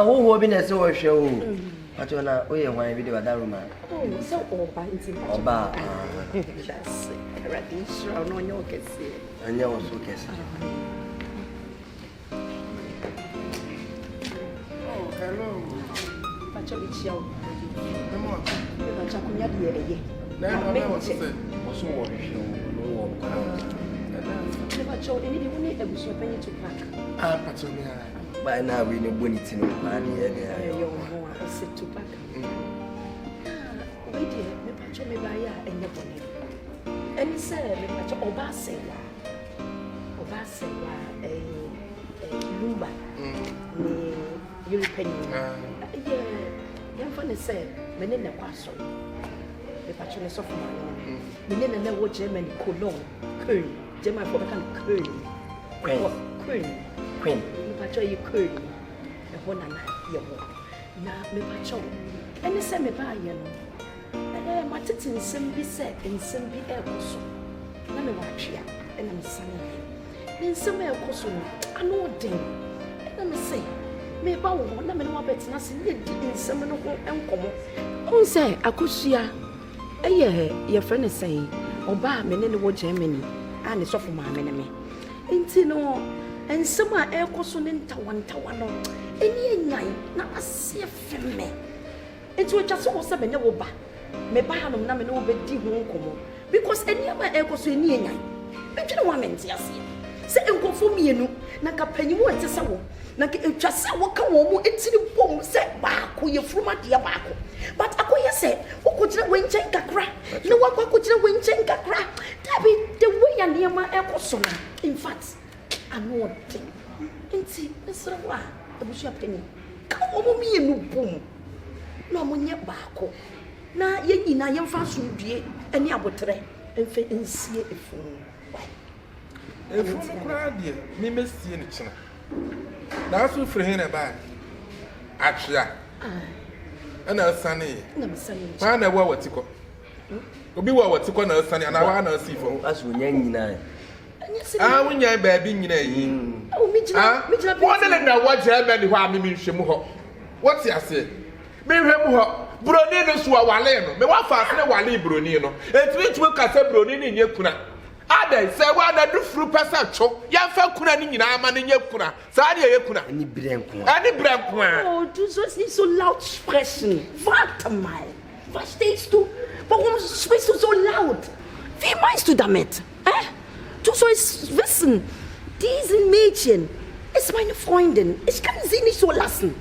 who been a so show. I don't know where one video at that room. Oh, so Oba is in Oba. That's radish on your case. And you also guess. Oh, hello. Pachovich, young. Come on. Chacunya, dear. Now, I was saying, Also, no one. Never showed any Abusuapanin Tupac. Ah, Patonia. By now, we know when it's in the plan here. I said Tupac. Wait, dear, me Pacho me by ya and your bonnet. And he said, me Pacho Obasewa, a Lumba, ne European. Yeah, young funny said, Menina Quasso. The Pacho is soft man. Menina never German Cologne, Curry, German for the kind of Curry. Queen. Me Pacho, you Curry. The one and now, me Pacho. And the same by you. My titty be said in some be air also. Let me watch ya, and I'm sunny. Then some air also, I know ding. And let me say, me bow one, let me know better nothing in some of and come. Oh, say, I could see ya. Your friend is saying, Oba, men in the word Germany, and it's off my enemy. Intino, and some are air also in Tawano. Any night, not a sea film me. It's what just was a Oba. Me buy him na me no be di ho nkomo because any of my ekos eni enyan be twene wa menti ase se enkofo mienu na ka panyimu ente se wo na ka etwa se wo ka wo mu etiri bom se baako ye fruma de baako but akoye se wokojira wenchen kakra na wakojira wenchen kakra tabi the way ya niema ekoso na in fact ano de enti esra wa Abusuapanin ka wo mu mienu bom na mo nye baako na ye na yemfa sundue ani abotre emfe ensie efun kura de me mesie ne kina na so frɛ he na ba atwea ana asane na mesane pa na wa watiko obi wa watiko na asane ana wa na asifo As we nyina. ah wonya ba bi nyina yi oh mi gina wona na wa gina ba ni ho a me nhwemu ho what you say me hwemu ho broni no so wale no me wa fa ne wale broni no etwe ka se broni ni nye kuna ada se wa na du furu pesa cho ya fa kuna ni nyina ama ni nye kuna sa de ye kuna Any brenko. oh du sollst nicht so laut sprechen warte mal verstehst du warum sprichst du so laut wie meinst du damit du sollst wissen diesen Mädchen ist meine Freundin ich kann sie nicht so lassen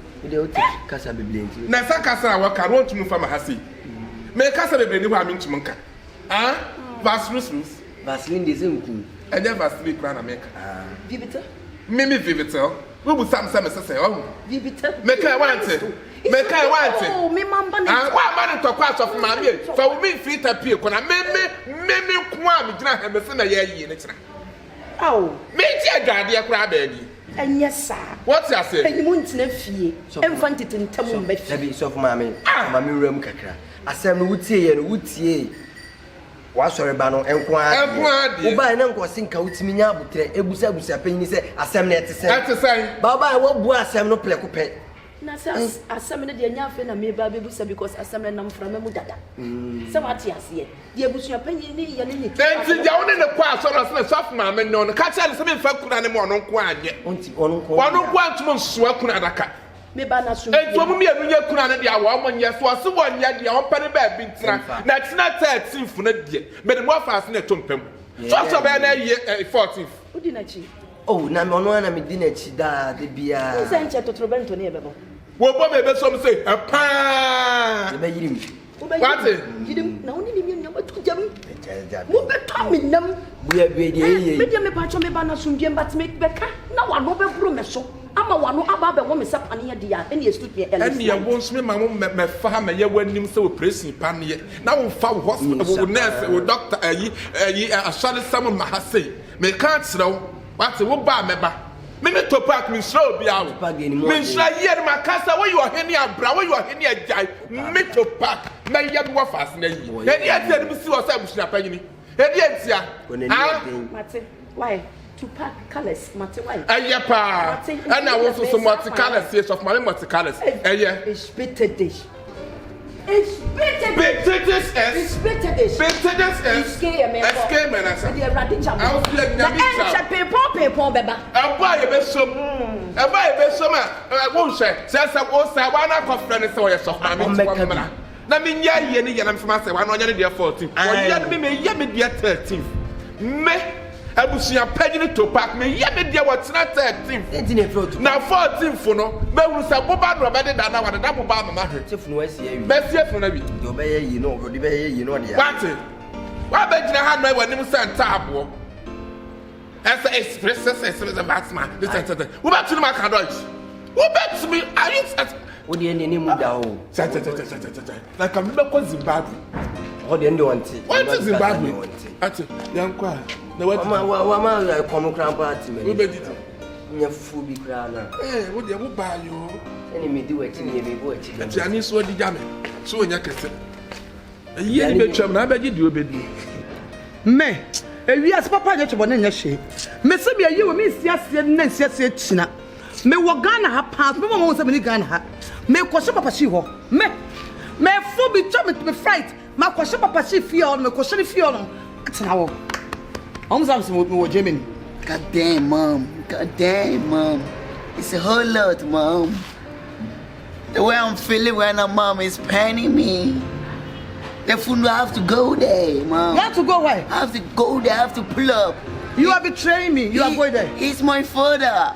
Kasa Biblia. na sa kasa wa ka ron tumu fa ma hasi me kasa bebre ni ho a mentum nka Vaseline de zenku. eje Vaseline kra na meka wie bitte mimi vivitel we bu sam sese oh wie bitte me kai wante oh me mamba ne wa ma ne tokwa asof ma me fa wo mi fi tapie ko na meme ko a me gina ha me se na ye yi ne kira oh me ti adwade kra ba ni enya sa what you say enimu ntina fie emfa ntitentam mba fie Sabi so for mama wram kakra. Asem no wutie ye no wutie. Wa sori ba no enko ade. Wo ba na nko sinka wutimi nya abotre ebusa panyin se asem na ete sen. Ba ba wo bu asem no pleko pe. na asem ne de nya afi na me ba bebusa because asem na mframa mu dada se wati ase de Abusuapanin ni ye ne enti ja woni ne kwa asoro se na sof ma me no ka cha se me fa kuna ne mo no nko anye Onti ono nko antum nsoa kuna adaka me ba na so enti omu mienu nya kuna ne de awo mo nye so se wo nya de on pere ba bi ntra na tina 13th na de me de mo fa ase na tompem so ba na ye 14th udi na chi oh na me ono na me di na chi da de bia nse nche totrobento ne ebebo wo bo me be so me say pa be yirim what yirim na oni ni mi nyama tu jam mo be to me nam buya be de ye me de me pa cho me ba na sundie but me be ka na wa no be buru me so ama wa no aba be wo me sapane ye dia ene ye studio ene ye wo nso me me fa me ye wanim se operation pan ye na wo fa wo hospital wo nurse wo doctor ayi asale sam ma ha sei me ka tsrew what wo ba me ba me Tupac me slow bi awo me sra ye ma kasa wo yo heni abra wo yo heni ajai me Tupac na ye bi wo fast na yi e di atia bi si wo sa Abusuapanin e di atia mate why Tupac colors, Matiwai. Ayapa. And I also some multicolours, yes, of my multicolours. It's bitter dish. It's bitter dish. Bitter dish. It's bitter dish. Bitter dish. It's scare me. It's scare me. The radical. I'll be like the people, baby. I buy a bit some. I buy a bit some. I won't say. Says I was a one hour conference or yes, of my man. Let me hear you, and I'm from myself. I know you're 14. Let me hear me, 13. Me. Abusuapanin Tupac me yebe dia what na 13th na 14th for no be wu say boba no be da na wa da boba mama hwe chief no asie wi be sie for na bi do be yi no do be yi no dia what wa be gina ha no wa nim center abo esa express the batsman this center wo ba tunu maka dodge wo bet me are you wo de ne mu da o like am be ko Zimbabwe o de ndo wanti what is Zimbabwe ati yankwa na what wa come cram party me wo be didi nya fu bi kra na wo de wo ba yo eni me di wachi ni me bo wachi ati ani so di jame so onya kese ayi ni be twam na be di obedi me ewi as papa je chebo na nya hye me se bi ayi wo me siasie na siasie china me wo Ghana ha pass me mo se me ni Ghana ha me kwose papa shi ho me fu bi twam me fright ma kwose papa shi fie on me kwose ni fie on atena wo I'm me Germany. God damn, mom. It's a whole lot, mom. The way I'm feeling right now, mom, is paining me. The food, I have to go there, mom. You have to go where? I have to go there, I have to pull up. You are betraying me. You are going there. He's my father.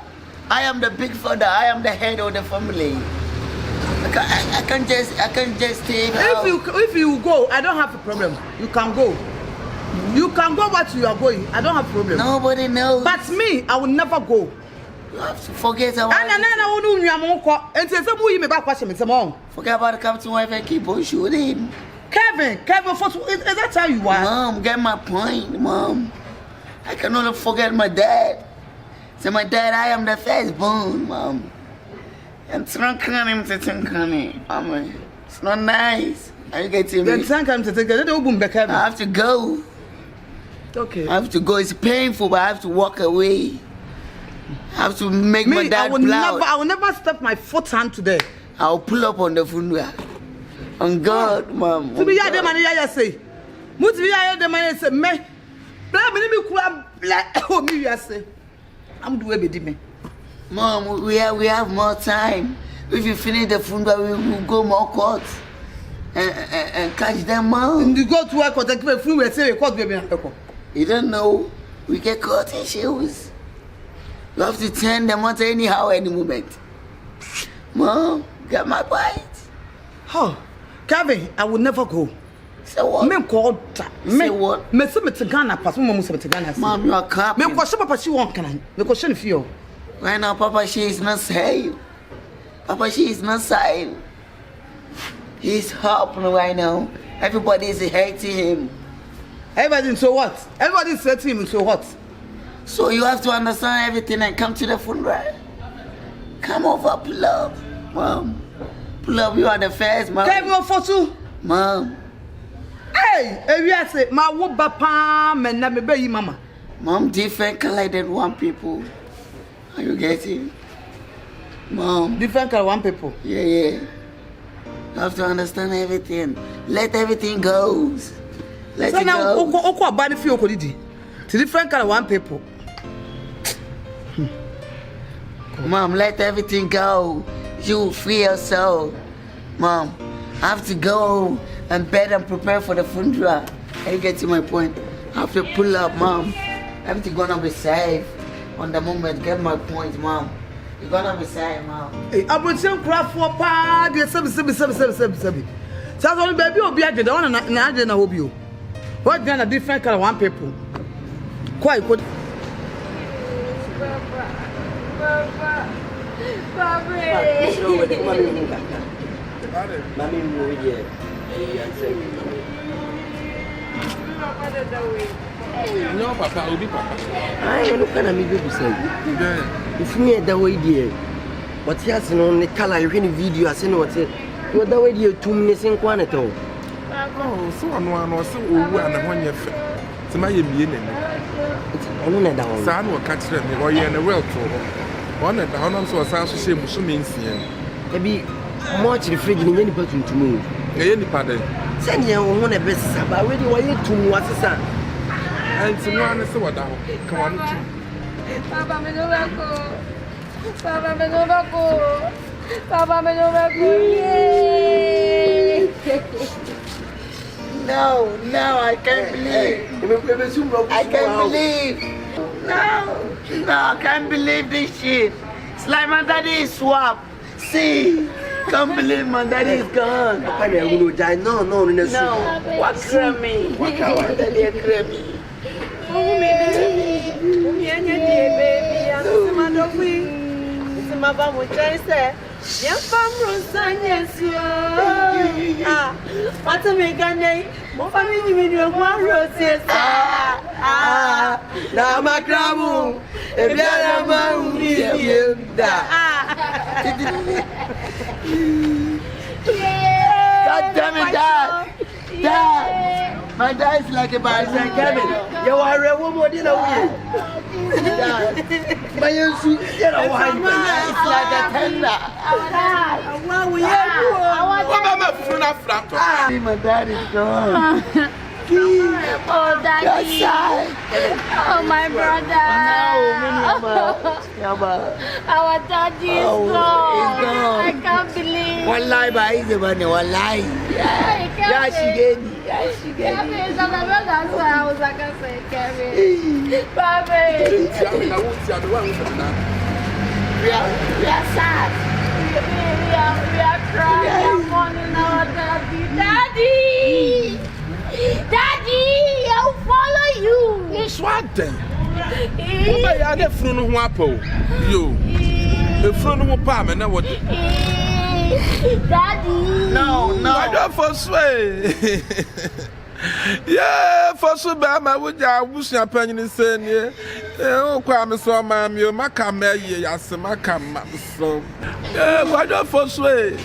I am the big father. I am the head of the family. I can't just stay out. If you go, I don't have a problem. You can go. You can go what you are going. I don't have a problem. Nobody knows. But me, I will never go. You have to forget about it. Forget about the Captain wife and keep on shooting. Kevin, is that how you are? Mom, get my point, mom. I can only forget my dad. So my dad, I am the firstborn, mom. It's not coming. It's not nice. Are you getting me? I have to go. Okay. I have to go. It's painful, but I have to walk away. I have to make my dad proud. I will never step my foot hand today. I'll pull up on the funeral. On God, mom. To be the money I say. Must be the money say me. I'm doing me. Mom, we have more time. If you finish the funeral, we will go more courts and catch them, mom. You go to work or take me free. We say we court baby. You don't know. We get caught in shoes. You have to turn them on anyhow, any moment. Mom, get my bite. Oh, Kevin, I will never go. Say what? Me called. Say what? Me say me to Ghana. Pass me to Ghana. Mom, you are capping. Me question Papa she won't can. Me question feel. Right now, Papa she is not safe. Papa she is not safe. He's helping right now. Everybody is hating him. Everybody, so what? Everybody said to him, so what? So you have to understand everything and come to the funeral. Come over, pull up. Mom. Pull up, you are the first, mom. Come on, for two. Mom. Hey, if you say, my woba palm and never be mama. Mom, different color than one people. Are you getting? Mom. Different color one people. Yeah. You have to understand everything. Let everything go. Let so it now, go. Body feel to different color one people. Mom, let everything go. You free yourself. Mom, I have to go and bed and prepare for the funeral. Are you getting my point? I have to pull up, Mom. Everything gonna be safe on the moment. Get my point, Mom. You're gonna be safe, Mom. Hey, I'm going to cry for a party. Seven. So only baby will be at the one and I didn't hope you. What then a different color one people? Quite good. No, Papa, will be Papa. I look at me, baby. If me that way, dear. But yes, no, the color you in video, I say no, what's it? You that way, dear, 2 minutes in quantity. Oh, so one was so and 1 year. my meaning. I don't know that. Son will catch them or you're in a well to one at the honor so as she means here. Maybe much the fridge in any person to move. Any pardon. Send you one a best, but already why you to what's the son? And so one is what now. Come on. Papa, me no go. Papa, me no go. Papa, me no No, no, I can't believe. I can't believe. No, I can't believe this shit. It's like my daddy is swap. See, can't believe my daddy is gone. No. What Grammy? What daddy a Grammy? Oh, baby, I'm my dog. It's my mom would say. Young from yes, what's a make a name? More family with your one roses. Now my crabble, if you're God damn it, Dad! Dad! My dad is like a bicycle. You are a woman in a way. But you see, it's like a tender. Well, we are. My dad is gone. Oh, Daddy. Oh, my brother. Our daddy is gone. I can't believe. One lie by easy money, one lie. Yeah, she gave me. Yeah, she gave me. That's why I was like, I said, Kevin. Baby. We are sad. We are crying. We are mourning our daddy. Daddy, I'll follow you. It's one thing. Why are they from Wapo? You. The front of Pam and what? Daddy. No. I don't forswear. Yeah, for so bad, my would Abusuapanin saying, yeah. Oh, Kwame, so mammy, you macame, yes, macam, so. Why don't forswear?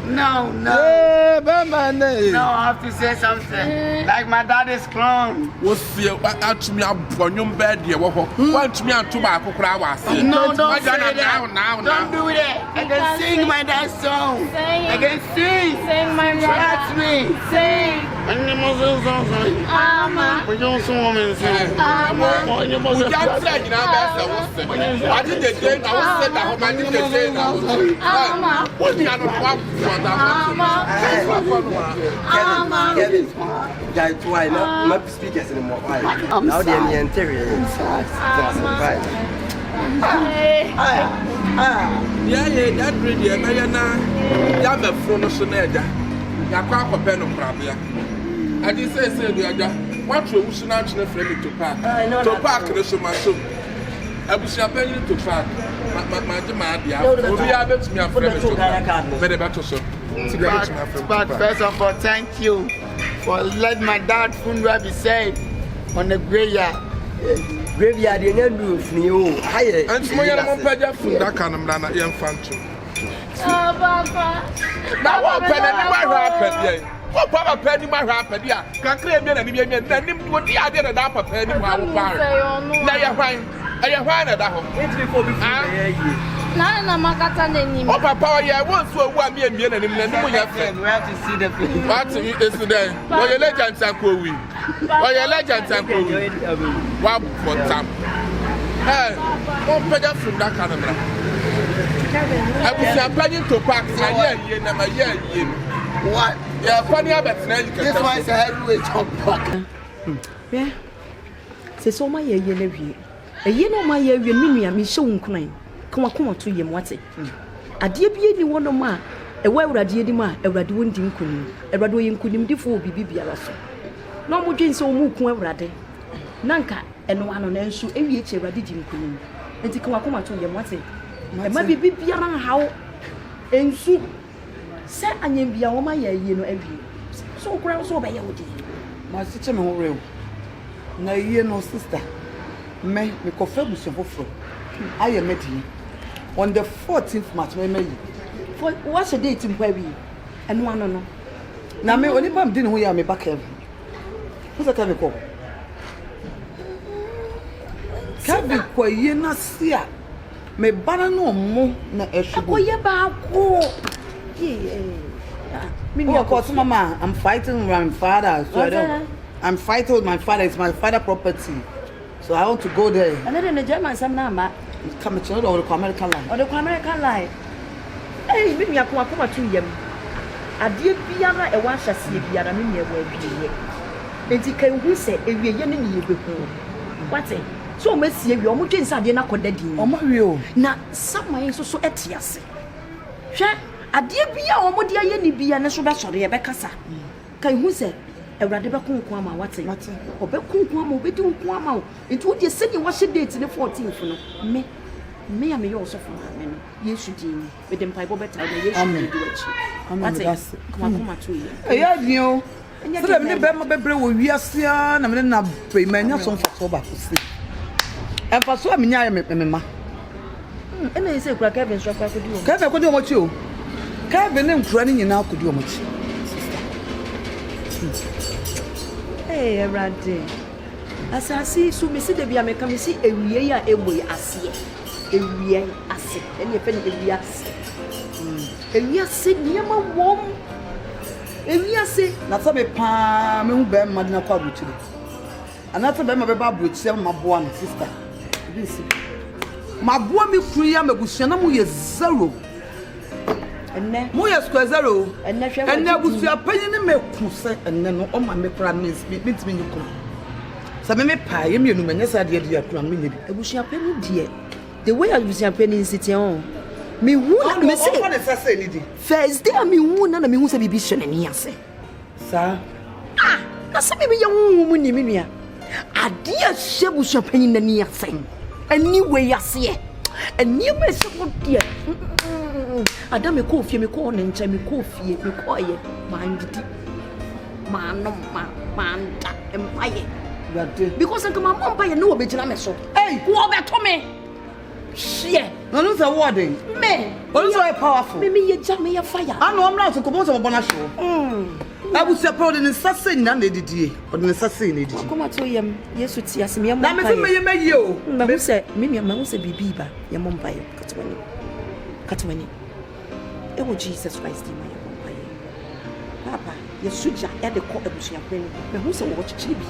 No. Yeah, man. No, I have to say something. Like my daddy's clone. What's the out me on your bed? You want me on tobacco crowd? No, don't say that. Now. Don't do that. I can sing my dad's song. I can sing. Sing my brother. Trust me. Sing. Ama. We don't woman sing. Ama. We can't say you know I did the day I was said that I did the day Ama. What do you know? Kevin, that's why not speakers anymore. Now they're in the interior. Yeah, that really, you have a phone of Sonaja. You can't compare no problem. I did say, what you should not friend to Park. Tupac, the so much so. Abusuapanin Tupac. But first of all, thank you for letting my dad funeral be said on the graveyard. Graveyard, you never do for you. And tomorrow, I'm going to put that kind of man at your fancy. Oh, Papa. Now, what happened? What Papa penny my rapid, yeah. Can't claim me and him what the idea that Papa penny my power. Now you're fine. I am fine at home. It's before Nana Makata name. Oh, Papa, yeah, once for 1 million and we have to see the place. what is today? Or your legends are cool. Or your legends are cool. One for time. Hey, oh, better from that kind of man. I was planning to pack a year. What? Yeah, funny about this one is a heavyweight Tupac. Yeah. Say so my year never. A year no my year me me show nkran. Come to yem wate. Ade bie ni wono ma e wa awrade di ma awrade wondi nkunim. Awrade wo nkunim difo bibi biara so. Na mo dwen se wo mu ku awrade. Nanka eno ano na nso ewie che awrade di nkunim. Enti come to yem wate. E ma bibi biara hawo. Ensu se anyem bia wo ma ya yie no awie. So kura so be ye wodi. Ma siche me ho rew. Na yie no sister. Me ko fa busu foforo. Aye meti. On the 14th March me yi. For what's the date in Kwabi? And one no. Na me oni pam din ho ya me back heaven. Who's that me call? Kabi kwa ye na sia. Me bana no mo na ehwe. Akoye ba ko. Mama, I'm fighting with my father. So I'm fighting with my father. It's my father property. So I want to go there. And then the German some number. Come to the American line. Or the American line. Hey, me akoma 2 yam. Adie biara e wan hyase biara me ne wa biye. Enti kan hu se ewie ye ne ye behu. What? So me sie wi omo dwen sa ade na koda din. Omo wi o. Na saman so ete ase. Hwe ade bia omo de aye ni bia ne so be sore ye be kasa. Kan hu se Ewrade be kunku ama wate. Obe kunku ama obe di kunku ama o. Enti wo de se de wo hye date ne 14th no. Me ya me yo so for me no. Yesu din. We dem pai bo beta de Yesu din do achi. Wate. Kuma to ye. Eya din o. So dem ne be ma bebre wo wiase a na me na be ma nya so mfa so ba ko se. Emfa so a me nya me ma. Ena ise kura Kevin so kura ko di o. Kevin ko di o mo chi o. Kevin ne nkura ni nyina ko di o mo chi. Hey, Ewrade. Asasi so me si de bia me ka me si ewie ya eboy ase. Ewie ase. Eni e fe ni ewie ase. Ewie ase niam wom. Ewie ase Na so me pa me hu be ma na kwa buchiri. Ana so be ma be ba buchiri ma boa no sister. This. Ma boa me kuru ya magusua na mu ye zero. enne mo ye square zero enne hwe enne Abusuapanin ne meku se enne no o ma me kra mitimi nyuko sa me pa ye mienu manya sa de de akura me nyebi Abusuapanin die the way Abusuapanin sit on me hu na me say o fa say ni di first day me hu na me hu say bibi hye na ni ase sa na se me ye hu mu ni me nua ade a hye Abusuapanin na ni ase anyway ase ani me se ko die Adam me ko fie me ko ne ncha me ko fie me ko ye mandidi manom manda empaye because nka ma mom paye no obegina me so wo beto me hie no no say wording me only so powerful me ye ja me ye fire ano amra so ko bo so bona show Abusuapanin ne sase na na didie o ne sase na didie koma to yem Yesu ti ase me na me se me ye mayi o me se me se bibi ba ye mom paye katwani Ewo Jesus Christ in my empire. Papa, your suja at the court Abusuapanin. Me who say what chibi.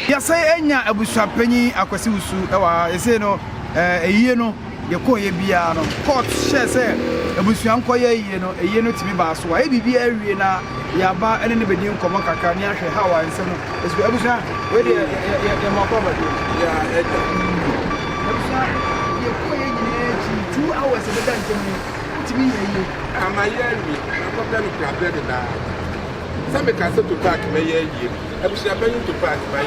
Ya say enya Abusuapanin akwasi usu ewa ese no eyi no ye ko ye bia no court share say Abusuan ko ye yi no eyi no timi ba so e bibia awie na ya ba ene ne bedi nkomo kakra ni ahwe hawa nsem esu Abusuan we de ye ma ko ba ya Abusuan ye ko ye ni 2 hours e be dan temi Amayeri, I problem with your brother now. Some can say Tupac, my year. Abusuapanin Tupac, my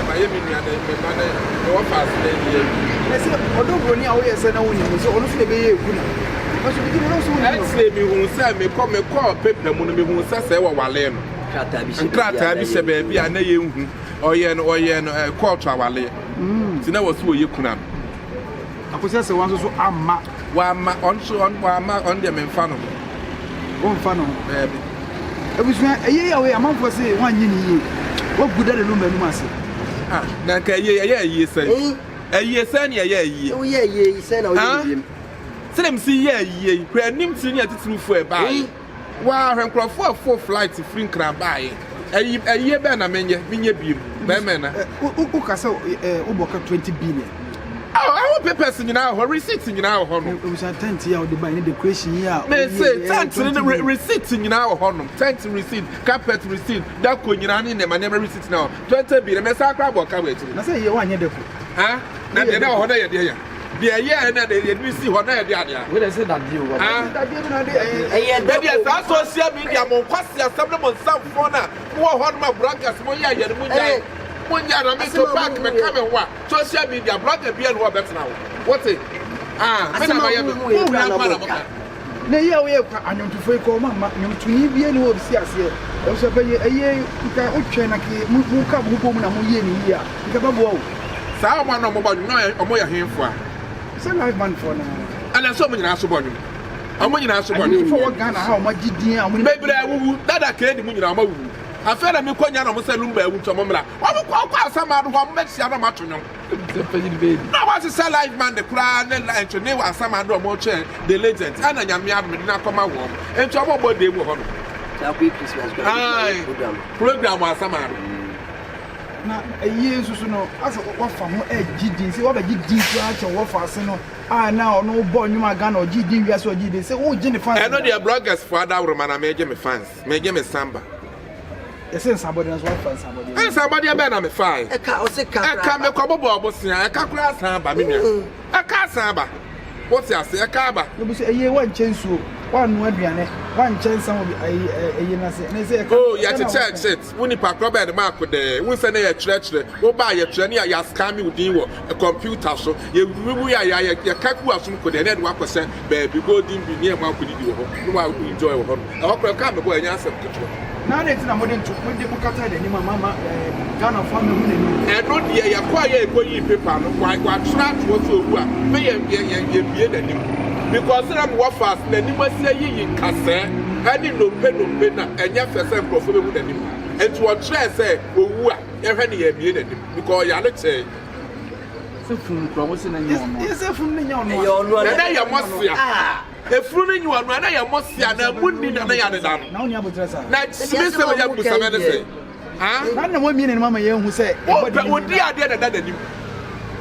Miami, and my mother, no fast. I said, although Ronnie always said, no, so honestly, be a good. But you didn't also say, me who said, me come and call paper, when we say, Wallen. And Crata, Bishop, be a name, or yen, quarter our lay. So that was who you couldn't. I possess one so I'm Wama on the Menfano. One funnel, baby. It was a year away, a month for say 1 year. What good at the room and master? Nanka, ye say. A year, son, ye. Oh, yeah, said, oh, Send see ye, where Nim senior to through for a buy. Wow, and crop 4 flights to free crab buy. A year banner, Minya beam, Bamana. Ucaso, Uboka 20 billion. I want papers in our receipts in our home. It was a 10 year old buying the question. Yeah, they say 10 receipts in our home. 10 receipt, carpet receipt, that could you run in them. I never receipt now. 20 billion, Messaka walk away. I say you want your huh? Now they know what they are. The year and they see what they are. When I said that deal, that's social media. Monquasia, some phone, more hot my broadcast, more yeah, When you are a Tupac, me come and what? Social media, blog and be and what better now. What's it? Na ya we anyomtufo ko mama nyomtuni bia ni obi ase e so baye eye ka otwe na ke mu ka mu bom na mu ye ni ya ka babo o sa ma no mo ba no omo ya henfo a se live man for na ana so mo nyina so bonyo omo nyina so bonyo for Ghana ha o ma gidin a mo bebre awuwu dada kredi mu nyina ma wuwu afẹ́rẹ́ mi kọ́ nyana mo sẹ́ lumba ewu tọ́ mo mìíràn wọ́n mú kọ́ asama do hɔ mo mẹ́tì àná ma tó nyọ́m Now what is a live man the clan and like to name some other more chair the legend and I am not come out and to about they were home. Program was some na yesu so no asa wafa ho agidi se waba gidi so acha wafa se no na ono bo nyuma ga na ogidi wi ase ogidi se wo gidi fans I know the bloggers for that woman na me fans me samba ese somebody na so fans somebody and somebody be na me fine e ka o se ka e ka me ko bobo obosia e ka kura samba me nua e ka samba what you say e ka ba no be say eye wan chensuo wan no aduane wan chensan obi eye na say oh ya check shit woni pa club the mark de won say na ya chire wo ba ya chire na ya scam you din wo computer so ye wibu ya kaku asum ko de na de wakose baby golden bi ni e ma ko di wo ho no wa enjoy wo ho na wakra ka me bo anya asem keto na dey tina modern to mo dey bukata de ni mama Ghana family hu ni e no de ya kwa ya ekoyi paper no wa tra to so owu a me ye bie da nim because I'm what fast na ni ma say yi kase ani no pe na enya fese profo be hu da nim enti wo try say owu a ye hwe ne ya bie da nim because ya le che se fun promotion na nyo no se fun na nyo no e yo no na ya mosia efuru ni nyo no na ya mosia na munni na ya de da na oni abotre sa na sime se we ya busa me say ha na mo mi ne mama ye hu say wo di ade da nim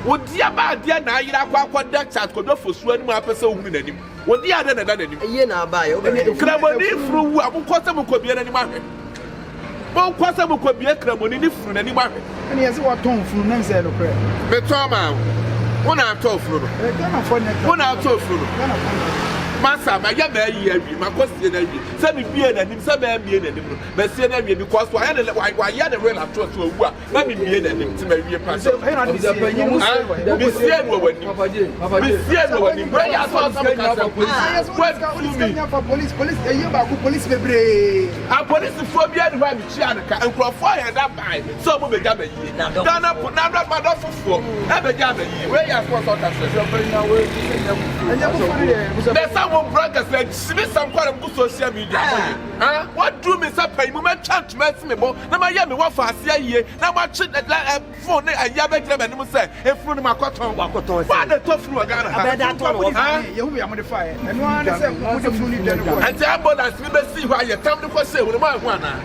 wodi aba ade na ayira akwa da chat ko do fosu ani mu apese ohunu nanim wodi ade na da nanim eye na aba ye kramoni furu wu abukosa mu ko bia nanim ahwe bon kosa mu ko bia kramoni ni furu nanim ahwe ani yesi wa ton furu na nse no kre me to ma wona to furu no Ghana for net wona to furu no Ghana for masa ma ya ma yi awi ma kosie na awi se mi bie nanim se ma bie nanim no be sie na awi because wa ya the real actor so wu a na mi bie nanim ti ma wie pa so hey na be sie be sie no wani be sie no wani where ya so some police you ba ku police bebre a police fo bia de ba mi chia na ka nkrofo ya da bai so mo be ja ba yi na do ma do fofo e be ja ba yi where ya so some some brothers like see some quite of social media what do me say pay me chant me bo na ma ya me wa fa ase aye na ma chi phone na ya be kire me say e furu ma kwaton ba the top furu Ghana ha ye hu ya mo de fa e no an say mo de furu ni de no and ambulance me be see why you tam de ko say hu ma hu ana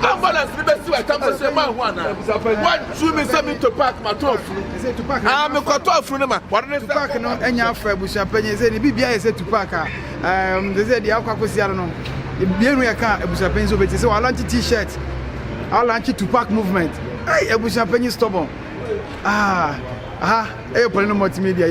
ambulance me be see why tam de say ma hu ana what do me say me to park ma to furu say to park me ko to furu ni ma what ne park no enya afa Abusuapanin say ni bibia ye say to park they say the akwakosia no bienu ya ka Abusuapanin so beti say wa launch t-shirt I launch Tupac movement hey Abusuapanin stubborn hey pole no multimedia